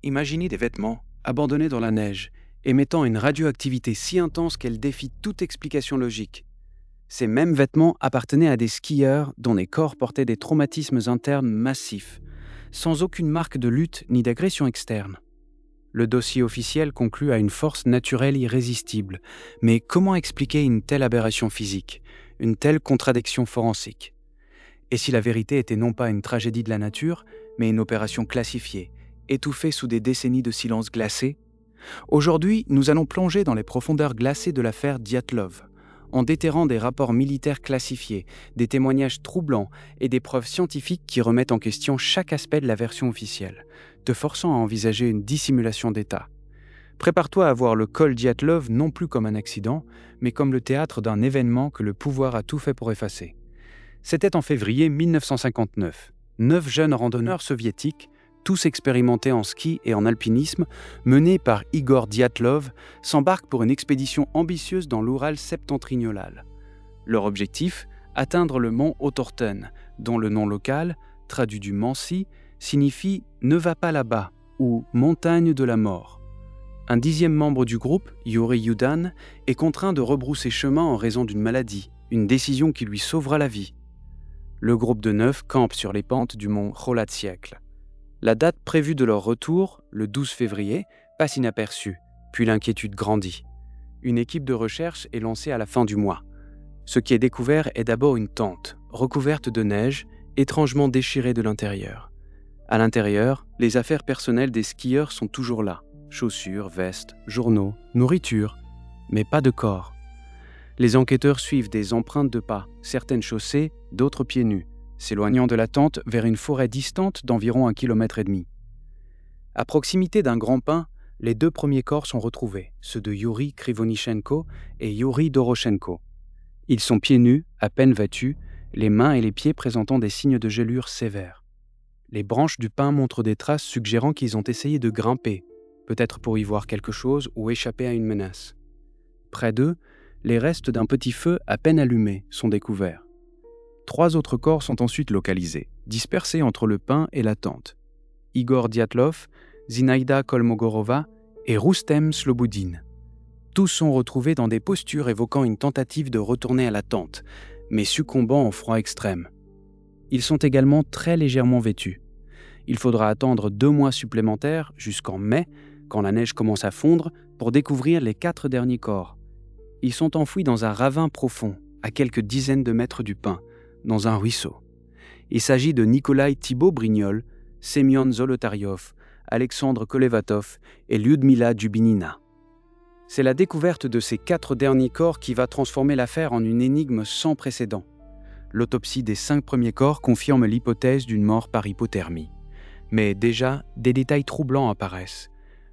Imaginez des vêtements abandonnés dans la neige, émettant une radioactivité si intense qu'elle défie toute explication logique. Ces mêmes vêtements appartenaient à des skieurs dont les corps portaient des traumatismes internes massifs, sans aucune marque de lutte ni d'agression externe. Le dossier officiel conclut à une force naturelle irrésistible. Mais comment expliquer une telle aberration physique, une telle contradiction forensique? Et si la vérité était non pas une tragédie de la nature, mais une opération classifiée, étouffée sous des décennies de silence glacé? Aujourd'hui, nous allons plonger dans les profondeurs glacées de l'affaire Dyatlov, en déterrant des rapports militaires classifiés, des témoignages troublants et des preuves scientifiques qui remettent en question chaque aspect de la version officielle, te forçant à envisager une dissimulation d'État. Prépare-toi à voir le col Dyatlov non plus comme un accident, mais comme le théâtre d'un événement que le pouvoir a tout fait pour effacer. C'était en février 1959. 9 jeunes randonneurs soviétiques, tous expérimentés en ski et en alpinisme, menés par Igor Dyatlov, s'embarquent pour une expédition ambitieuse dans l'Oural septentrional. Leur objectif, atteindre le mont Otorten, dont le nom local, traduit du Mansi, signifie « ne va pas là-bas » ou « montagne de la mort ». Un 10e membre du groupe, Yuri Yudan, est contraint de rebrousser chemin en raison d'une maladie, une décision qui lui sauvera la vie. Le groupe de 9 campe sur les pentes du mont Kholatsiekl. La date prévue de leur retour, le 12 février, passe inaperçue, puis l'inquiétude grandit. Une équipe de recherche est lancée à la fin du mois. Ce qui est découvert est d'abord une tente, recouverte de neige, étrangement déchirée de l'intérieur. À l'intérieur, les affaires personnelles des skieurs sont toujours là. Chaussures, vestes, journaux, nourriture, mais pas de corps. Les enquêteurs suivent des empreintes de pas, certaines chaussées, d'autres pieds nus, s'éloignant de la tente vers une forêt distante d'environ 1,5 km. À proximité d'un grand pin, les 2 premiers corps sont retrouvés, ceux de Yuri Krivonichenko et Yuri Doroshenko. Ils sont pieds nus, à peine vêtus, les mains et les pieds présentant des signes de gelure sévères. Les branches du pin montrent des traces suggérant qu'ils ont essayé de grimper, peut-être pour y voir quelque chose ou échapper à une menace. Près d'eux, les restes d'un petit feu à peine allumé sont découverts. 3 autres corps sont ensuite localisés, dispersés entre le pin et la tente. Igor Dyatlov, Zinaïda Kolmogorova et Roustem Slobodine. Tous sont retrouvés dans des postures évoquant une tentative de retourner à la tente, mais succombant au froid extrême. Ils sont également très légèrement vêtus. Il faudra attendre 2 mois supplémentaires, jusqu'en mai, quand la neige commence à fondre, pour découvrir les 4 derniers corps. Ils sont enfouis dans un ravin profond, à quelques dizaines de mètres du pin, dans un ruisseau. Il s'agit de Nikolai Thibault-Brignol, Semyon Zolotaryov, Alexandre Kolevatov et Lyudmila Dubinina. C'est la découverte de ces 4 derniers corps qui va transformer l'affaire en une énigme sans précédent. L'autopsie des 5 premiers corps confirme l'hypothèse d'une mort par hypothermie. Mais déjà, des détails troublants apparaissent.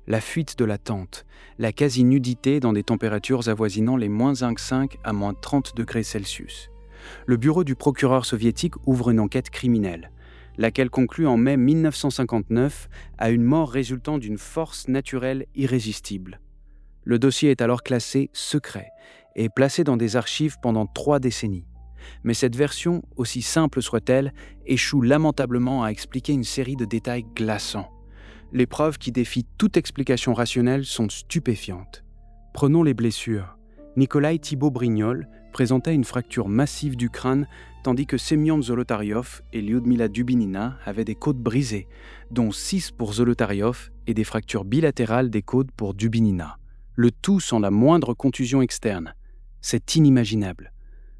La fuite de la tente, la quasi-nudité dans des températures avoisinant les -5 à -30 degrés Celsius. Le bureau du procureur soviétique ouvre une enquête criminelle, laquelle conclut en mai 1959 à une mort résultant d'une force naturelle irrésistible. Le dossier est alors classé secret et placé dans des archives pendant 3 décennies. Mais cette version, aussi simple soit-elle, échoue lamentablement à expliquer une série de détails glaçants. Les preuves qui défient toute explication rationnelle sont stupéfiantes. Prenons les blessures. Nikolai Thibault-Brignol présentait une fracture massive du crâne, tandis que Semyon Zolotaryov et Lyudmila Dubinina avaient des côtes brisées, dont 6 pour Zolotaryov et des fractures bilatérales des côtes pour Dubinina. Le tout sans la moindre contusion externe. C'est inimaginable.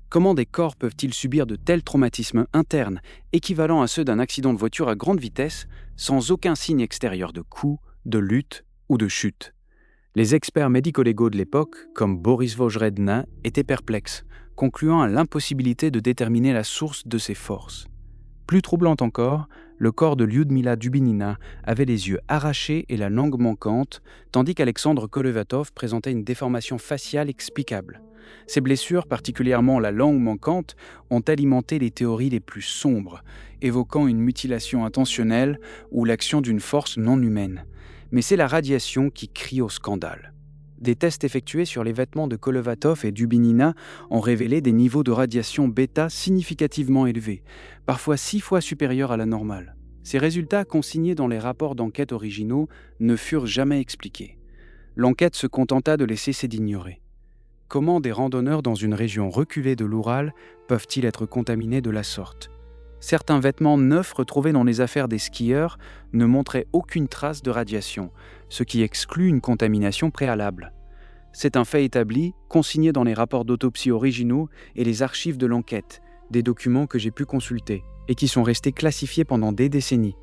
Comment des corps peuvent-ils subir de tels traumatismes internes, équivalents à ceux d'un accident de voiture à grande vitesse, sans aucun signe extérieur de coup, de lutte ou de chute? Les experts médico-légaux de l'époque, comme Boris Vojredna, étaient perplexes, concluant à l'impossibilité de déterminer la source de ces forces. Plus troublant encore, le corps de Lyudmila Dubinina avait les yeux arrachés et la langue manquante, tandis qu'Alexandre Kolevatov présentait une déformation faciale explicable. Ces blessures, particulièrement la langue manquante, ont alimenté les théories les plus sombres, évoquant une mutilation intentionnelle ou l'action d'une force non humaine. Mais c'est la radiation qui crie au scandale. Des tests effectués sur les vêtements de Kolevatov et Dubinina ont révélé des niveaux de radiation bêta significativement élevés, parfois 6 fois supérieurs à la normale. Ces résultats, consignés dans les rapports d'enquête originaux, ne furent jamais expliqués. L'enquête se contenta de les cesser d'ignorer. Comment des randonneurs dans une région reculée de l'Oural peuvent-ils être contaminés de la sorte ? Certains vêtements neufs retrouvés dans les affaires des skieurs ne montraient aucune trace de radiation, ce qui exclut une contamination préalable. C'est un fait établi, consigné dans les rapports d'autopsie originaux et les archives de l'enquête, des documents que j'ai pu consulter et qui sont restés classifiés pendant des décennies.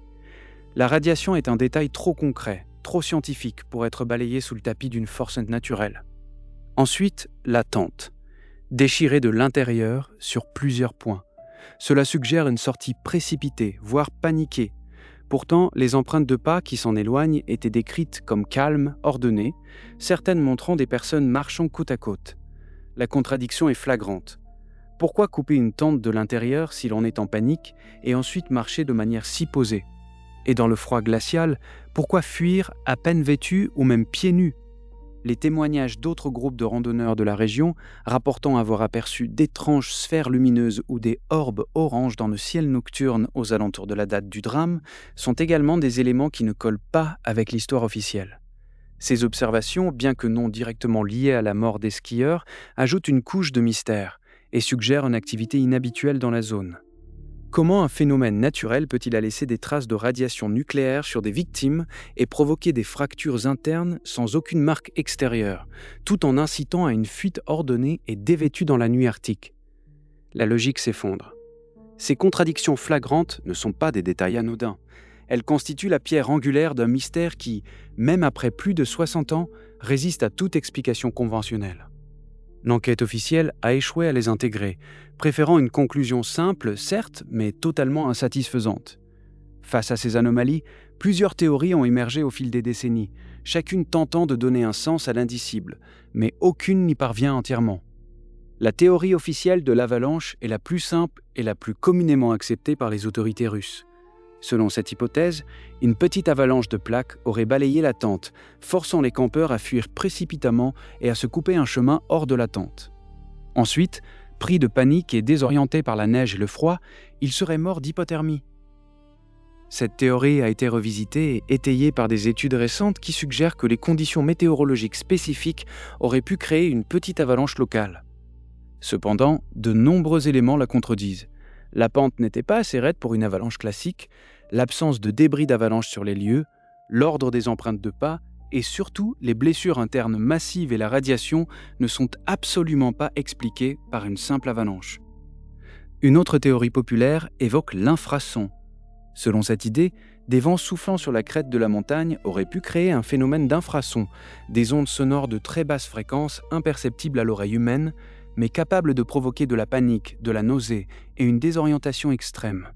La radiation est un détail trop concret, trop scientifique pour être balayé sous le tapis d'une force naturelle. Ensuite, la tente, déchirée de l'intérieur sur plusieurs points. Cela suggère une sortie précipitée, voire paniquée. Pourtant, les empreintes de pas qui s'en éloignent étaient décrites comme calmes, ordonnées, certaines montrant des personnes marchant côte à côte. La contradiction est flagrante. Pourquoi couper une tente de l'intérieur si l'on est en panique et ensuite marcher de manière si posée ? Et dans le froid glacial, pourquoi fuir à peine vêtu ou même pieds nus ? Les témoignages d'autres groupes de randonneurs de la région rapportant avoir aperçu d'étranges sphères lumineuses ou des orbes oranges dans le ciel nocturne aux alentours de la date du drame sont également des éléments qui ne collent pas avec l'histoire officielle. Ces observations, bien que non directement liées à la mort des skieurs, ajoutent une couche de mystère et suggèrent une activité inhabituelle dans la zone. Comment un phénomène naturel peut-il laisser des traces de radiation nucléaire sur des victimes et provoquer des fractures internes sans aucune marque extérieure, tout en incitant à une fuite ordonnée et dévêtue dans la nuit arctique ? La logique s'effondre. Ces contradictions flagrantes ne sont pas des détails anodins. Elles constituent la pierre angulaire d'un mystère qui, même après plus de 60 ans, résiste à toute explication conventionnelle. L'enquête officielle a échoué à les intégrer, préférant une conclusion simple, certes, mais totalement insatisfaisante. Face à ces anomalies, plusieurs théories ont émergé au fil des décennies, chacune tentant de donner un sens à l'indicible, mais aucune n'y parvient entièrement. La théorie officielle de l'avalanche est la plus simple et la plus communément acceptée par les autorités russes. Selon cette hypothèse, une petite avalanche de plaques aurait balayé la tente, forçant les campeurs à fuir précipitamment et à se couper un chemin hors de la tente. Ensuite, pris de panique et désorientés par la neige et le froid, ils seraient morts d'hypothermie. Cette théorie a été revisitée et étayée par des études récentes qui suggèrent que les conditions météorologiques spécifiques auraient pu créer une petite avalanche locale. Cependant, de nombreux éléments la contredisent. La pente n'était pas assez raide pour une avalanche classique, l'absence de débris d'avalanche sur les lieux, l'ordre des empreintes de pas et surtout les blessures internes massives et la radiation ne sont absolument pas expliquées par une simple avalanche. Une autre théorie populaire évoque l'infrason. Selon cette idée, des vents soufflant sur la crête de la montagne auraient pu créer un phénomène d'infrason, des ondes sonores de très basse fréquence imperceptibles à l'oreille humaine, mais capable de provoquer de la panique, de la nausée et une désorientation extrême.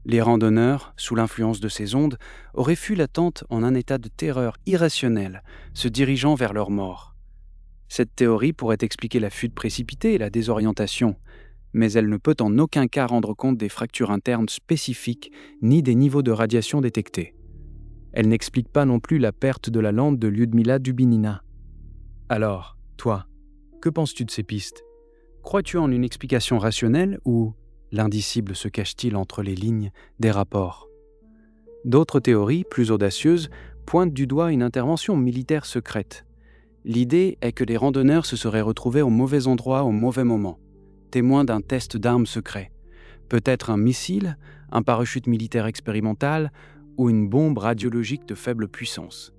Les randonneurs, sous l'influence de ces ondes, auraient fui la tente en un état de terreur irrationnelle, se dirigeant vers leur mort. Cette théorie pourrait expliquer la fuite précipitée et la désorientation, mais elle ne peut en aucun cas rendre compte des fractures internes spécifiques ni des niveaux de radiation détectés. Elle n'explique pas non plus la perte de la lampe de Lyudmila Dubinina. Alors, toi, que penses-tu de ces pistes ? Crois-tu en une explication rationnelle ou l'indicible se cache-t-il entre les lignes des rapports ? D'autres théories, plus audacieuses, pointent du doigt une intervention militaire secrète. L'idée est que les randonneurs se seraient retrouvés au mauvais endroit au mauvais moment, témoins d'un test d'armes secret. Peut-être un missile, un parachute militaire expérimental ou une bombe radiologique de faible puissance.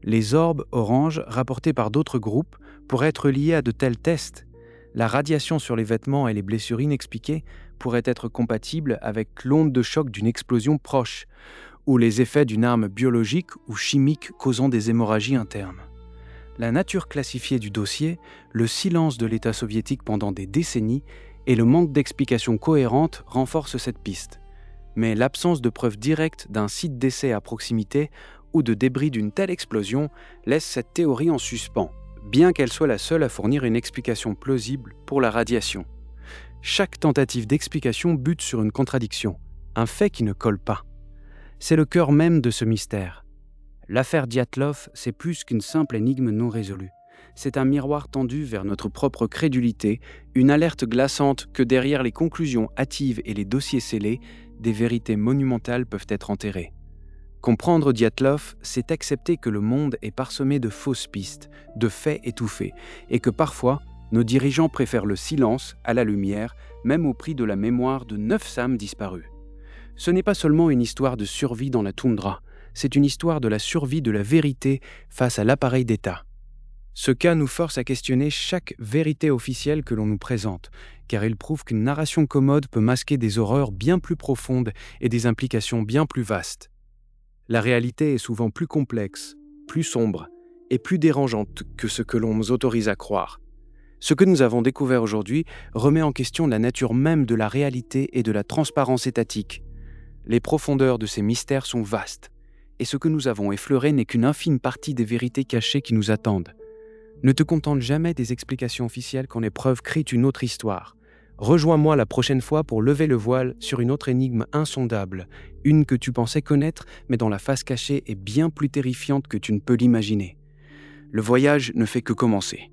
Les orbes oranges rapportés par d'autres groupes pourraient être liés à de tels tests. La radiation sur les vêtements et les blessures inexpliquées pourraient être compatibles avec l'onde de choc d'une explosion proche ou les effets d'une arme biologique ou chimique causant des hémorragies internes. La nature classifiée du dossier, le silence de l'État soviétique pendant des décennies et le manque d'explications cohérentes renforcent cette piste. Mais l'absence de preuves directes d'un site d'essai à proximité ou de débris d'une telle explosion laisse cette théorie en suspens, bien qu'elle soit la seule à fournir une explication plausible pour la radiation. Chaque tentative d'explication bute sur une contradiction, un fait qui ne colle pas. C'est le cœur même de ce mystère. L'affaire Dyatlov, c'est plus qu'une simple énigme non résolue. C'est un miroir tendu vers notre propre crédulité, une alerte glaçante que derrière les conclusions hâtives et les dossiers scellés, des vérités monumentales peuvent être enterrées. Comprendre Dyatlov, c'est accepter que le monde est parsemé de fausses pistes, de faits étouffés, et que parfois, nos dirigeants préfèrent le silence à la lumière, même au prix de la mémoire de 9 Sam disparus. Ce n'est pas seulement une histoire de survie dans la toundra, c'est une histoire de la survie de la vérité face à l'appareil d'État. Ce cas nous force à questionner chaque vérité officielle que l'on nous présente, car il prouve qu'une narration commode peut masquer des horreurs bien plus profondes et des implications bien plus vastes. La réalité est souvent plus complexe, plus sombre et plus dérangeante que ce que l'on nous autorise à croire. Ce que nous avons découvert aujourd'hui remet en question la nature même de la réalité et de la transparence étatique. Les profondeurs de ces mystères sont vastes, et ce que nous avons effleuré n'est qu'une infime partie des vérités cachées qui nous attendent. Ne te contente jamais des explications officielles quand l'épreuve crée une autre histoire. Rejoins-moi la prochaine fois pour lever le voile sur une autre énigme insondable, une que tu pensais connaître, mais dont la face cachée est bien plus terrifiante que tu ne peux l'imaginer. Le voyage ne fait que commencer.